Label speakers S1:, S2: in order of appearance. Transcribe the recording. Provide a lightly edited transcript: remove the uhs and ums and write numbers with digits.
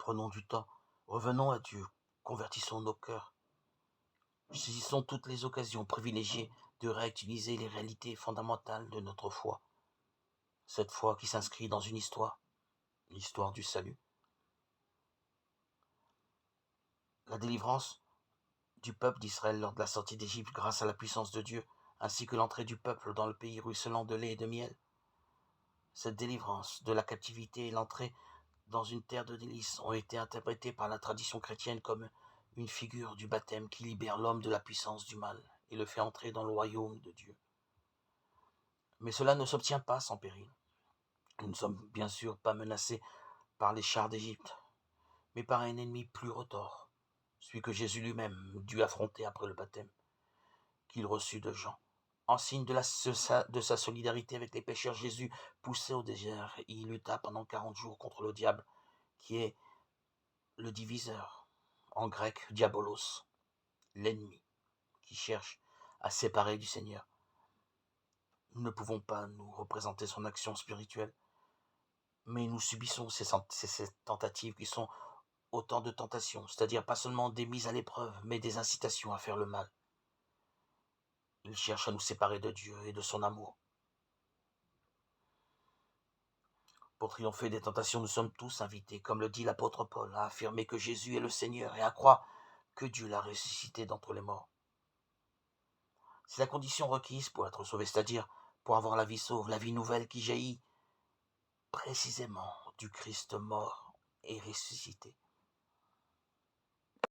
S1: Prenons du temps, revenons à Dieu, convertissons nos cœurs, saisissons toutes les occasions privilégiées de réutiliser les réalités fondamentales de notre foi. Cette foi qui s'inscrit dans une histoire, l'histoire du salut. La délivrance du peuple d'Israël lors de la sortie d'Égypte grâce à la puissance de Dieu, ainsi que l'entrée du peuple dans le pays ruisselant de lait et de miel. Cette délivrance de la captivité et l'entrée dans une terre de délices ont été interprétées par la tradition chrétienne comme une figure du baptême qui libère l'homme de la puissance du mal et le fait entrer dans le royaume de Dieu. Mais cela ne s'obtient pas sans péril. Nous ne sommes bien sûr pas menacés par les chars d'Égypte, mais par un ennemi plus retors, celui que Jésus lui-même dut affronter après le baptême, qu'il reçut de Jean. En signe de sa solidarité avec les pécheurs, Jésus, poussé au désert, il lutta pendant 40 jours contre le diable, qui est le diviseur, en grec diabolos, l'ennemi, qui cherche à séparer du Seigneur. Nous ne pouvons pas nous représenter son action spirituelle, mais nous subissons ces tentatives qui sont autant de tentations, c'est-à-dire pas seulement des mises à l'épreuve, mais des incitations à faire le mal. Il cherche à nous séparer de Dieu et de son amour. Pour triompher des tentations, nous sommes tous invités, comme le dit l'apôtre Paul, à affirmer que Jésus est le Seigneur et à croire que Dieu l'a ressuscité d'entre les morts. C'est la condition requise pour être sauvé, c'est-à-dire pour avoir la vie sauve, la vie nouvelle qui jaillit précisément du Christ mort et ressuscité.